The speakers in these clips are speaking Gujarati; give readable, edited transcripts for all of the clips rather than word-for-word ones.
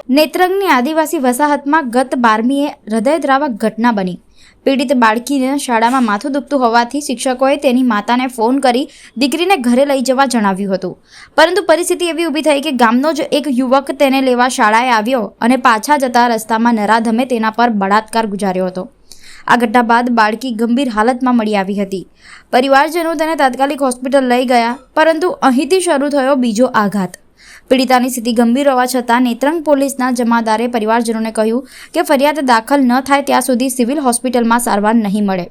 નેત્રંગની આદિવાસી વસાહતમાં ગત 12મીએ હૃદયદ્રાવક ઘટના બની। પીડિત બાળકીને શાળામાં માથું દુખતું હોવાથી શિક્ષકોએ તેની માતાને ફોન કરી દીકરીને ઘરે લઈ જવા જણાવ્યું હતું, પરંતુ પરિસ્થિતિ એવી ઊભી થઈ કે ગામનો જ એક યુવક તેને લેવા શાળાએ આવ્યો અને પાછા જતા રસ્તામાં નરાધમે તેના પર બળાત્કાર ગુજાર્યો હતો। આ ઘટના બાદ બાળકી ગંભીર હાલતમાં મળી આવી હતી। પરિવારજનો તેને તાત્કાલિક હોસ્પિટલ લઈ ગયા, પરંતુ અહીંથી શરૂ થયો બીજો આઘાત। પીડિતાની સ્થિતિ ગંભીર હોવા છતાં નેત્રંગ પોલીસના જમાદારે પરિવારજનોને કહ્યું કે ફરિયાદ દાખલ ન થાય ત્યાં સુધી સિવિલ હોસ્પિટલમાં સારવાર નહીં મળે,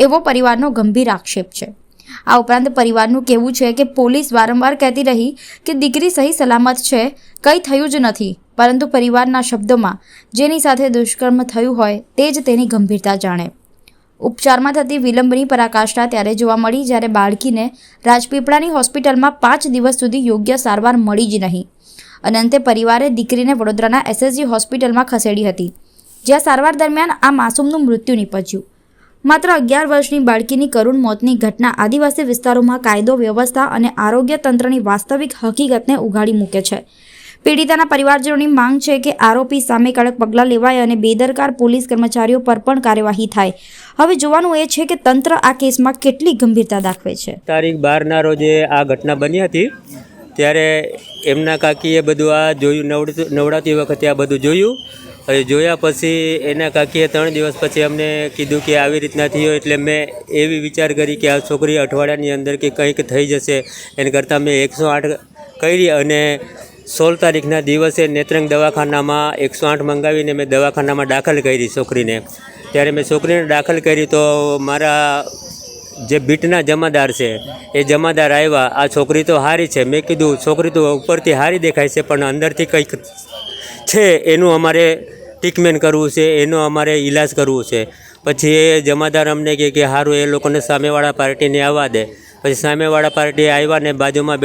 એવો પરિવારનો ગંભીર આક્ષેપ છે। આ ઉપરાંત પરિવારનું કહેવું છે કે પોલીસ વારંવાર કહેતી રહી કે દીકરી સહી સલામત છે, કંઈ થયું જ નથી, પરંતુ પરિવારના શબ્દોમાં જેની સાથે દુષ્કર્મ થયું હોય તે જ તેની ગંભીરતા જાણે। ઉપચારમાં થતી વિલંબની પરાકાષ્ઠા ત્યારે જોવા મળી જ્યારે બાળકીને રાજપીપળાની હોસ્પિટલમાં 5 દિવસ સુધી યોગ્ય સારવાર મળી જ નહીં અને અંતે પરિવારે દીકરીને વડોદરાના SSG હોસ્પિટલમાં ખસેડી હતી, જ્યાં સારવાર દરમિયાન આ માસૂમનું મૃત્યુ નીપજ્યું। માત્ર 11 વર્ષની બાળકીની કરુણ મોતની ઘટના આદિવાસી વિસ્તારોમાં કાયદો વ્યવસ્થા અને આરોગ્ય તંત્રની વાસ્તવિક હકીકતને ઉઘાડી મૂકે છે। પીડિતાના પરિવારજનોની માંગ છે કે આરોપી સામે કડક પગલાં લેવાય અને બેદરકાર પોલીસ કર્મચારીઓ પર પણ કાર્યવાહી થાય। હવે જોવાનું એ છે કે તંત્ર આ કેસમાં કેટલી ગંભીરતા દાખવે છે। તારીખ 12ના રોજે આ ઘટના બની હતી, ત્યારે એમના કાકીએ બધું આ જોયું, નવડાતી વખતે આ બધું જોયું। હવે જોયા પછી એના કાકીએ 3 દિવસ પછી અમને કીધું કે આવી રીતના થયો, એટલે મેં એવી વિચાર કરી કે આ છોકરી અઠવાડિયાની અંદર કે કંઈક થઈ જશે, એને કરતાં મેં 108 કરી અને 16 તારીખના દિવસે નેત્રંગ દવાખાનામાં 108 મંગાવીને મેં દવાખાનામાં દાખલ કરી છોકરીને। ત્યારે મેં છોકરીને દાખલ કરી તો મારા જે બીટના જમાદાર છે એ જમાદાર આવ્યા, આ છોકરી તો સારી છે। મેં કીધું છોકરી તો ઉપરથી સારી દેખાય છે, પણ અંદરથી કંઈક છે, એનું અમારે ટ્રીટમેન્ટ કરવું છે, એનો અમારે ઈલાજ કરવું છે। પછી એ જમાદાર અમને કહે કે સારું એ લોકોને સામેવાળા પાર્ટીને આવવા દે। પછી સામેવાળા પાર્ટી આવ્યા ને બાજુમાં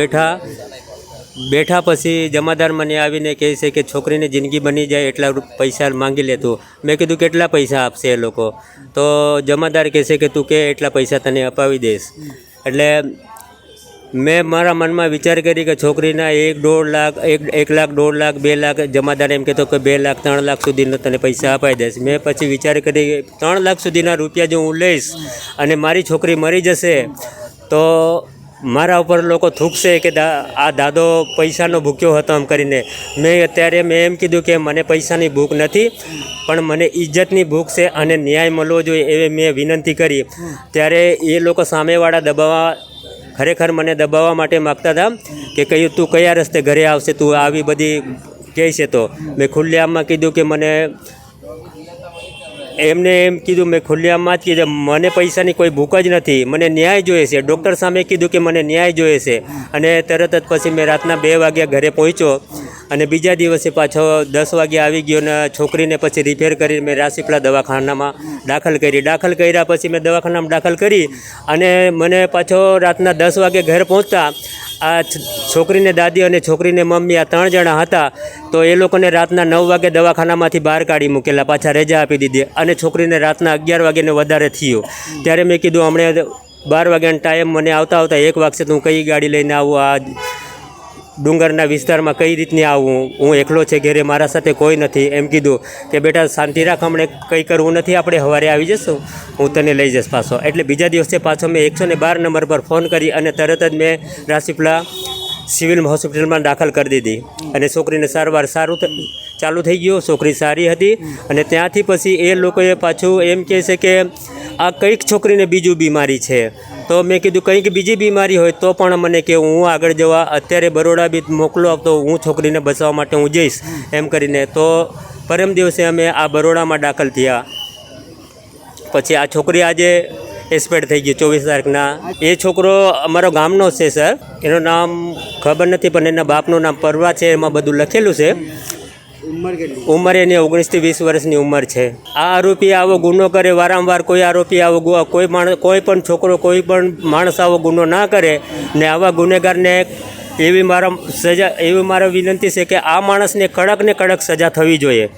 બેઠા પછી જમાદાર મને આવીને કહે છે કે છોકરીની જિંદગી બની જાય એટલા પૈસા માંગી લે તું। મેં કીધું કેટલા પૈસા આપશે એ લોકો? તો જમાદાર કહે છે કે તું કે એટલા પૈસા તને અપાવી દઈશ। એટલે મેં મારા મનમાં વિચાર કરી કે છોકરીના 1-1.5 લાખ 1 લાખ 1.5 લાખ 2 લાખ જમાદાર એમ કહેતો કે 2 લાખ 3 લાખ સુધીનો તને પૈસા અપાઈ દઈશ। મેં પછી વિચાર કરી કે 3 લાખ સુધીના રૂપિયા જો હું લઈશ અને મારી છોકરી મરી જશે તો મારા ઉપર લોકો થૂકશે કે આ દાદો પૈસાનો ભૂખ્યો હતો એમ કરીને। મેં એમ કીધું કે મને પૈસાની ભૂખ નથી, પણ મને ઇજ્જતની ભૂખ છે અને ન્યાય મળવો જોઈએ એવી મેં વિનંતી કરી। ત્યારે એ લોકો સામેવાળા ખરેખર મને દબાવવા માટે માગતા હતા કે કહ્યું તું કયા રસ્તે ઘરે આવશે, તું આવી બધી કહે છે। તો મેં ખુલ્લેઆમમાં કીધું કે મને એમને એમ કીધું, મેં ખુલ્લેઆમમાં જ કીધું મને પૈસાની કોઈ ભૂખ જ નથી, મને ન્યાય જોઈએ છે। ડૉક્ટર સામે કીધું કે મને ન્યાય જોઈએ છે અને તરત જ પછી મેં રાતના 2 વાગ્યા ઘરે પહોંચ્યો અને બીજા દિવસે પાછો 10 વાગે આવી ગયો ને છોકરીને પછી રિફેર કરી મેં રાજપીપળા દવાખાનામાં દાખલ કર્યા। પછી મેં દવાખાનામાં દાખલ કરી અને મને પાછો રાતના 10 વાગે ઘરે પહોંચતા આ છોકરીને દાદી અને છોકરીને મમ્મી આ 3 જણા હતા, તો એ લોકોને રાતના 9 વાગે દવાખાનામાંથી બહાર કાઢી મૂકેલા, પાછા રજા આપી દીધી અને છોકરીને રાતના 11 વાગ્યાને વધારે થયું। ત્યારે મેં કીધું હમણાં 12 વાગ્યાનો ટાઈમ, મને આવતા 1 વાગશે તો હું કઈ ગાડી લઈને આવું, આ ડુંગરના વિસ્તારમાં કઈ રીતની આવું, હું એકલો છે ઘરે, મારા સાથે કોઈ નથી। એમ કીધું કે બેટા શાંતિ રાખ, હમણે કંઈ કરવું નથી, આપણે સવારે આવી જઈશું, હું તને લઈ જઈશ પાછો। એટલે બીજા દિવસે પાછો મેં 112 નંબર પર ફોન કરી અને તરત જ મેં રાજપીપળા સિવિલ હોસ્પિટલમાં દાખલ કરી દીધી અને છોકરીને સારવાર ચાલુ થઈ ગયો। છોકરી સારી હતી અને ત્યાંથી પછી એ લોકોએ પાછું એમ કહે છે કે આ કંઈક છોકરીને બીજું બીમારી છે। તો મેં કીધું કંઈક બીજી બીમારી હોય તો પણ મને કે હું આગળ જવા અત્યારે બરોડા બી મોકલો તો હું છોકરીને બચાવવા માટે હું જઈશ એમ કરીને। તો પરમ દિવસે અમે આ બરોડામાં દાખલ થયા। પછી આ છોકરી આજે એક્સપાયર થઈ ગઈ 24 તારીખના। એ છોકરો અમારો ગામનો છે સર, એનું નામ ખબર નથી પણ એના બાપનું નામ પરવા છે, એમાં બધું લખેલું છે। ઉંમર એની 19 થી 20 વર્ષની ઉંમર છે। આ આરોપી આવો ગુનો કરે વારંવાર, કોઈ આરોપી આવો કોઈ પણ છોકરો કોઈ પણ માણસ આવો ગુનો ના કરે ને આવા ગુનેગારને એવી મારા વિનંતી છે કે આ માણસને કડક ને કડક સજા થવી જોઈએ।